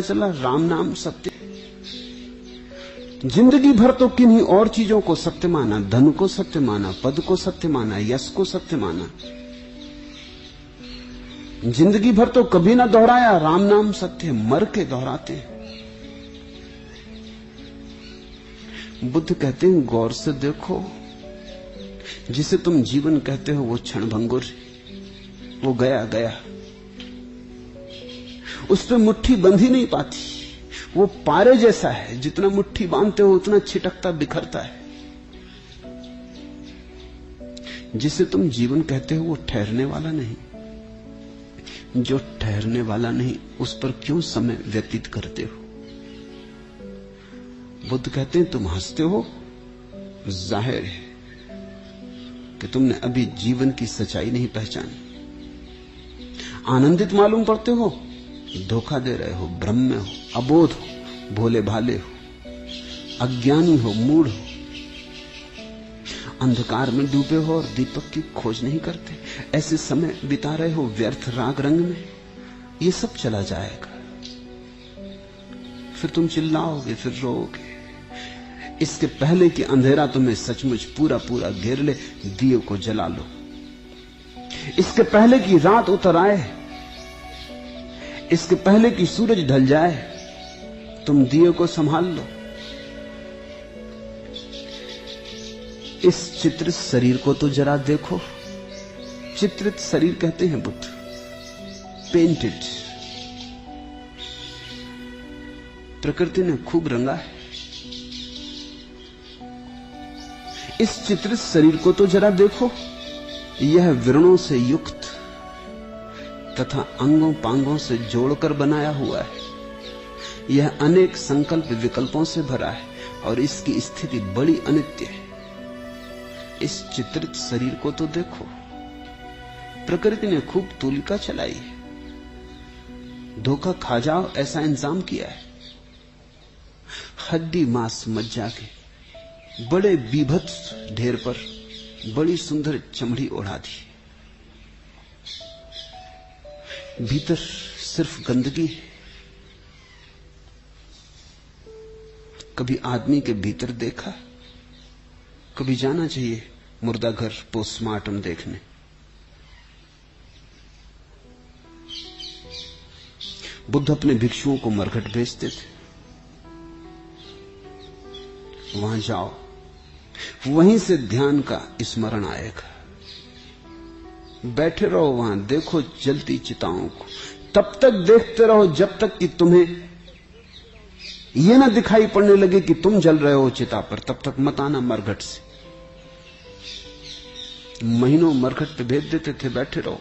चला राम नाम सत्य। जिंदगी भर तो किन्हीं और चीजों को सत्य माना, धन को सत्य माना, पद को सत्य माना, यश को सत्य माना। जिंदगी भर तो कभी ना दोहराया राम नाम सत्य, मर के दोहराते हैं। बुद्ध कहते हैं गौर से देखो, जिसे तुम जीवन कहते हो वो क्षणभंगुर, वो गया गया, उस पर मुट्ठी बंध ही नहीं पाती। वो पारे जैसा है, जितना मुट्ठी बांधते हो उतना छिटकता बिखरता है। जिसे तुम जीवन कहते हो वो ठहरने वाला नहीं। जो ठहरने वाला नहीं उस पर क्यों समय व्यतीत करते हो? बुद्ध कहते हैं तुम हंसते हो, जाहिर है कि तुमने अभी जीवन की सच्चाई नहीं पहचानी। आनंदित मालूम पड़ते हो, धोखा दे रहे हो, भ्रम में हो, अबोध हो, भोले भाले हो, अज्ञानी हो, मूढ़ हो, अंधकार में डूबे हो और दीपक की खोज नहीं करते। ऐसे समय बिता रहे हो व्यर्थ राग रंग में। ये सब चला जाएगा, फिर तुम चिल्लाओगे, फिर रोओगे। इसके पहले कि अंधेरा तुम्हें सचमुच पूरा पूरा घेर ले, दिए को जला लो। इसके पहले कि रात उतर आए, इसके पहले कि सूरज ढल जाए, तुम दिए को संभाल लो। इस चित्रित शरीर को तो जरा देखो। चित्रित शरीर कहते हैं बुद्ध, पेंटेड। प्रकृति ने खूब रंगा है। इस चित्रित शरीर को तो जरा देखो। यह विरणों से युक्त तथा अंगों पांगों से जोड़कर बनाया हुआ है। यह अनेक संकल्प विकल्पों से भरा है और इसकी स्थिति बड़ी अनित्य है। इस चित्रित शरीर को तो देखो। प्रकृति ने खूब तूलिका चलाई है, धोखा खा जाओ ऐसा इंतजाम किया है। हड्डी मांस मज्जा के बड़े बीभत्स ढेर पर बड़ी सुंदर चमड़ी ओढ़ा दी। भीतर सिर्फ गंदगी है। कभी आदमी के भीतर देखा? कभी जाना चाहिए मुर्दा घर पोस्टमार्टम देखने। बुद्ध अपने भिक्षुओं को मरघट भेजते थे, वहां जाओ, वहीं से ध्यान का स्मरण आएगा। बैठे रहो वहां, देखो जलती चिताओं को। तब तक देखते रहो जब तक कि तुम्हें यह ना दिखाई पड़ने लगे कि तुम जल रहे हो चिता पर। तब तक मत आना मरघट से। महीनों मरघट पे भेज देते थे, बैठे रहो।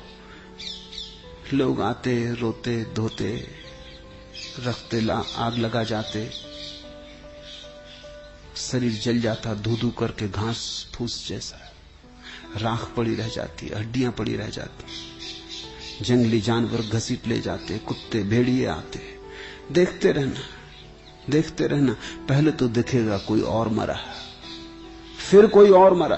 लोग आते, रोते, धोते, रखते, आग लगा जाते, शरीर जल जाता धू धू करके, घास फूस जैसा। राख पड़ी रह जाती, हड्डियां पड़ी रह जाती, जंगली जानवर घसीट ले जाते, कुत्ते भेड़िए आते। देखते रहना, देखते रहना। पहले तो दिखेगा कोई और मरा, फिर कोई और मरा,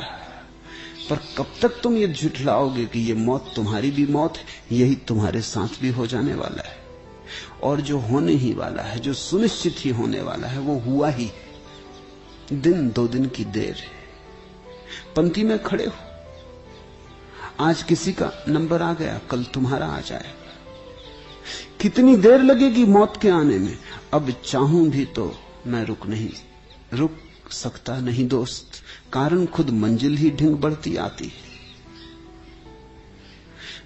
पर कब तक तुम ये झुठलाओगे कि ये मौत तुम्हारी भी मौत है, यही तुम्हारे साथ भी हो जाने वाला है। और जो होने ही वाला है, जो सुनिश्चित ही होने वाला है, वो हुआ ही। दिन दो दिन की देर है। पंक्ति में खड़े हो, आज किसी का नंबर आ गया, कल तुम्हारा आ जाएगा। कितनी देर लगेगी मौत के आने में? अब चाहूं भी तो मैं रुक सकता नहीं दोस्त, कारण खुद मंजिल ही ढिंग बढ़ती आती है।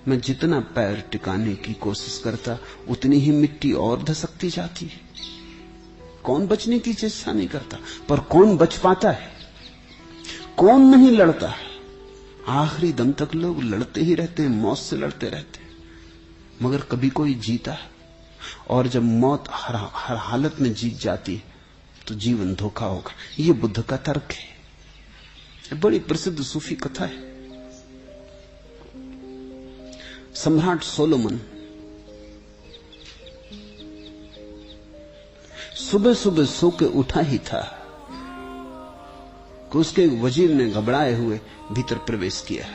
मैं जितना पैर टिकाने की कोशिश करता, उतनी ही मिट्टी और धसकती जाती है। कौन बचने की चेष्टा नहीं करता, पर कौन बच पाता है? कौन नहीं लड़ता? आखिरी दम तक लोग लड़ते ही रहते हैं, मौत से लड़ते रहते हैं, मगर कभी कोई जीता? और जब मौत हर हालत में जीत जाती है तो जीवन धोखा होगा। यह बुद्ध का तर्क है। बड़ी प्रसिद्ध सूफी कथा है। सम्राट सोलोमन सुबह सुबह सो के उठा ही था कि उसके वजीर ने घबराए हुए भीतर प्रवेश किया।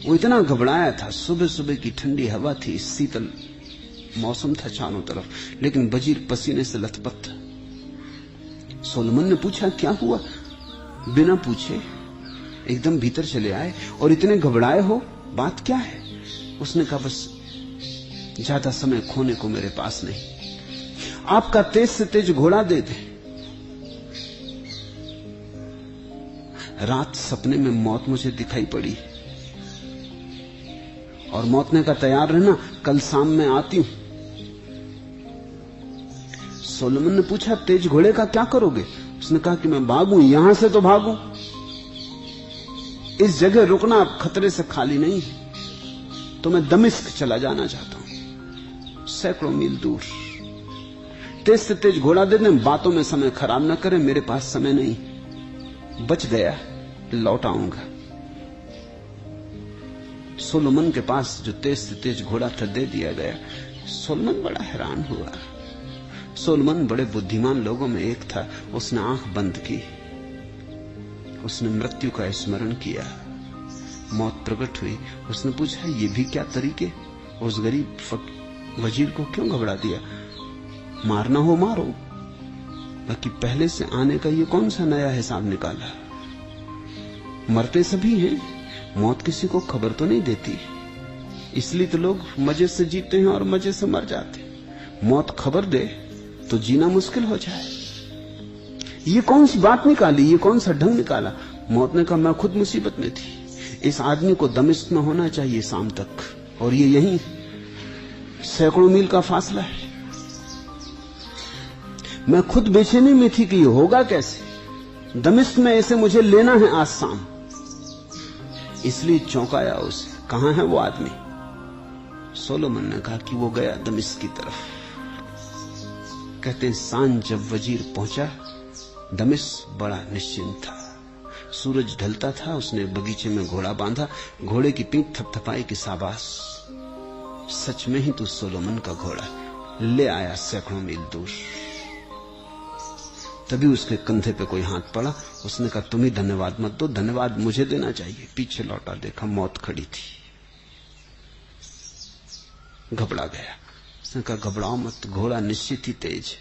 वो इतना घबराया था, सुबह सुबह की ठंडी हवा थी, शीतल मौसम था चारों तरफ, लेकिन वजीर पसीने से लथपथ था। सोलोमन ने पूछा क्या हुआ? बिना पूछे एकदम भीतर चले आए और इतने घबराए हो, बात क्या है? उसने कहा बस ज्यादा समय खोने को मेरे पास नहीं, आपका तेज से तेज घोड़ा दे दे। रात सपने में मौत मुझे दिखाई पड़ी और मौत ने कहा तैयार रहना, कल शाम में आती हूं। सोलोमन ने पूछा तेज घोड़े का क्या करोगे? उसने कहा कि मैं भागूं, यहां से तो भागूं, इस जगह रुकना अब खतरे से खाली नहीं है, तो मैं दमिश्क चला जाना चाहता हूं, सैकड़ों मील दूर। तेज से तेज घोड़ा दे दें, बातों में समय खराब ना करें, मेरे पास समय नहीं। बच गया, लौट आऊंगा। सोलोमन के पास जो तेज से तेज घोड़ा था दे दिया गया। सोलोमन बड़ा हैरान हुआ। सोलोमन बड़े बुद्धिमान लोगों में एक था। उसने आंख बंद की, उसने मृत्यु का स्मरण किया, मौत प्रकट हुई। उसने पूछा ये भी क्या तरीके? उस गरीब वजीर को क्यों घबरा दिया? मारना हो मारो, बाकी पहले से आने का ये कौन सा नया हिसाब निकाला? मरते सभी हैं, मौत किसी को खबर तो नहीं देती, इसलिए तो लोग मजे से जीते हैं और मजे से मर जाते। मौत खबर दे तो जीना मुश्किल हो जाए। ये कौन सी बात निकाली, ये कौन सा ढंग निकाला? मौत ने कहा मैं खुद मुसीबत में थी, इस आदमी को दमिश्क में होना चाहिए शाम तक, और ये यहीं सैकड़ों मील का फासला है। मैं खुद बेचैनी में थी कि ये होगा कैसे, दमिश्क में इसे मुझे लेना है आज शाम, इसलिए चौंकाया उसे। कहां है वो आदमी? सोलोमन ने कहा कि वो गया दमिश्क की तरफ। कहते हैं सांझ जब वजीर पहुंचा, दमिश्क बड़ा निश्चिंत था, सूरज ढलता था। उसने बगीचे में घोड़ा बांधा, घोड़े की पीठ थपथपाई कि शाबाश, सच में ही तू सोलोमन का घोड़ा। ले आया सैकड़ों मील दूर। तभी उसके कंधे पे कोई हाथ पड़ा। उसने कहा तुम ही धन्यवाद मत दो, धन्यवाद मुझे देना चाहिए। पीछे लौटा, देखा मौत खड़ी थी। घबरा गया। उसने कहा घबराओ मत, घोड़ा निश्चित ही तेज।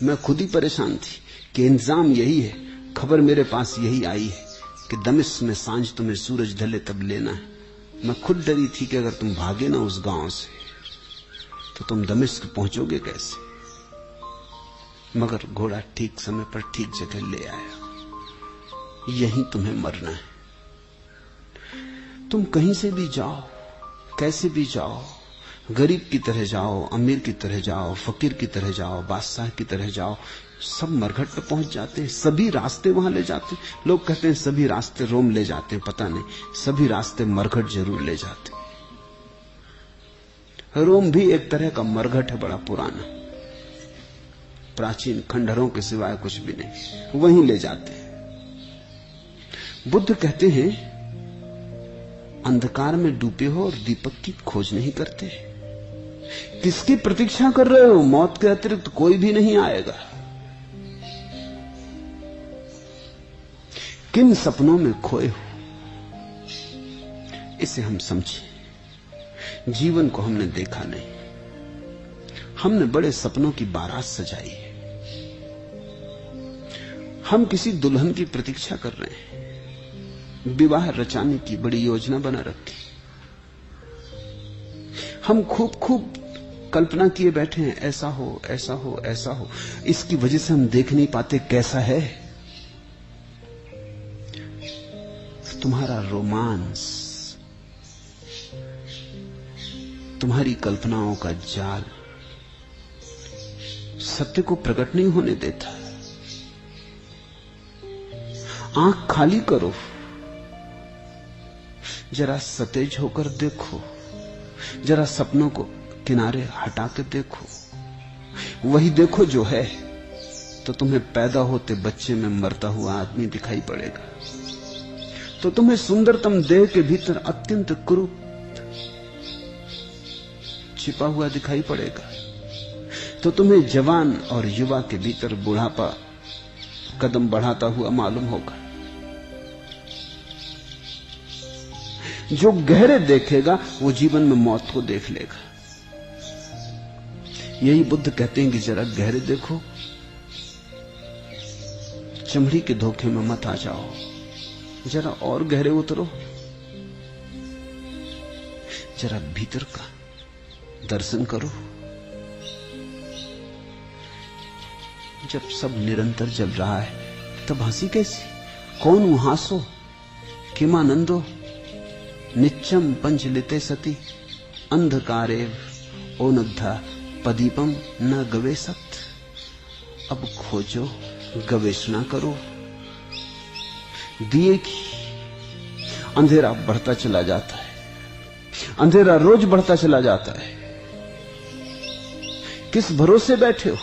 मैं खुद ही परेशान थी कि इंतजाम यही है, खबर मेरे पास यही आई है कि दमिश्क में सांझ तुम्हें सूरज ढले तब लेना है। मैं खुद डरी थी कि अगर तुम भागे ना उस गांव से तो तुम दमिश्क पहुंचोगे कैसे। मगर घोड़ा ठीक समय पर ठीक जगह ले आया। यहीं तुम्हें मरना है। तुम कहीं से भी जाओ, कैसे भी जाओ, गरीब की तरह जाओ, अमीर की तरह जाओ, फकीर की तरह जाओ, बादशाह की तरह जाओ, सब मरघट पे पहुंच जाते हैं। सभी रास्ते वहां ले जाते हैं। लोग कहते हैं सभी रास्ते रोम ले जाते हैं, पता नहीं, सभी रास्ते मरघट जरूर ले जाते हैं। रोम भी एक तरह का मरघट है, बड़ा पुराना, प्राचीन, खंडहरों के सिवाय कुछ भी नहीं, वहीं ले जाते हैं। बुद्ध कहते हैं अंधकार में डूबे हो और दीपक की खोज नहीं करते। किसकी प्रतीक्षा कर रहे हो? मौत के अतिरिक्त कोई भी नहीं आएगा। किन सपनों में खोए हो, इसे हम समझें। जीवन को हमने देखा नहीं, हमने बड़े सपनों की बारात सजाई है। हम किसी दुल्हन की प्रतीक्षा कर रहे हैं, विवाह रचाने की बड़ी योजना बना रखी। हम खूब खूब कल्पना किए बैठे हैं, ऐसा हो, ऐसा हो, ऐसा हो। इसकी वजह से हम देख नहीं पाते कैसा है। तुम्हारा रोमांस, तुम्हारी कल्पनाओं का जाल सत्य को प्रकट नहीं होने देता। आंख खाली करो, जरा सतेज होकर देखो, जरा सपनों को किनारे हटा के देखो, वही देखो जो है, तो तुम्हें पैदा होते बच्चे में मरता हुआ आदमी दिखाई पड़ेगा। तो तुम्हें सुंदरतम देह के भीतर अत्यंत क्रूर छिपा हुआ दिखाई पड़ेगा। तो तुम्हें जवान और युवा के भीतर बुढ़ापा कदम बढ़ाता हुआ मालूम होगा। जो गहरे देखेगा वो जीवन में मौत को देख लेगा। यही बुद्ध कहते हैं कि जरा गहरे देखो, चमड़ी के धोखे में मत आ जाओ, जरा और गहरे उतरो, जरा भीतर का दर्शन करो। जब सब निरंतर चल रहा है तब हंसी कैसी? कौन हासो किमानंदो नित्यम पंचलिते सती अंधकारेव ओनद्धा पदीपम न गवेसत। अब खोजो, गवेषणा करो दिए की। अंधेरा बढ़ता चला जाता है, अंधेरा रोज बढ़ता चला जाता है। किस भरोसे बैठे हो?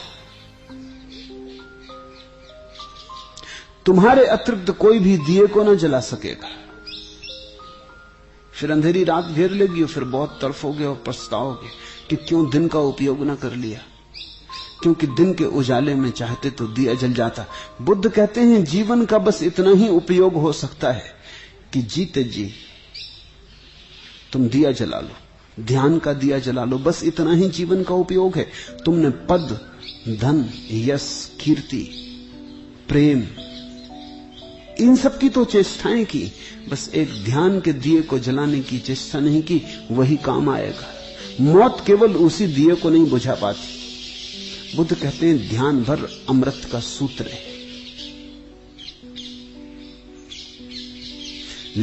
तुम्हारे अतिरिक्त कोई भी दिए को न जला सकेगा। फिर अंधेरी रात घेर लेगी और फिर बहुत तड़फोगे और पछताओगे कि क्यों दिन का उपयोग न कर लिया, क्योंकि दिन के उजाले में चाहते तो दिया जल जाता। बुद्ध कहते हैं जीवन का बस इतना ही उपयोग हो सकता है कि जीते जी तुम दिया जला लो, ध्यान का दिया जला लो। बस इतना ही जीवन का उपयोग है। तुमने पद, धन, यश, कीर्ति, प्रेम, इन सब की तो चेष्टाएं की, बस एक ध्यान के दिए को जलाने की चेष्टा नहीं की। वही काम आएगा। मौत केवल उसी दिए को नहीं बुझा पाती। बुद्ध कहते हैं ध्यान भर अमृत का सूत्र है।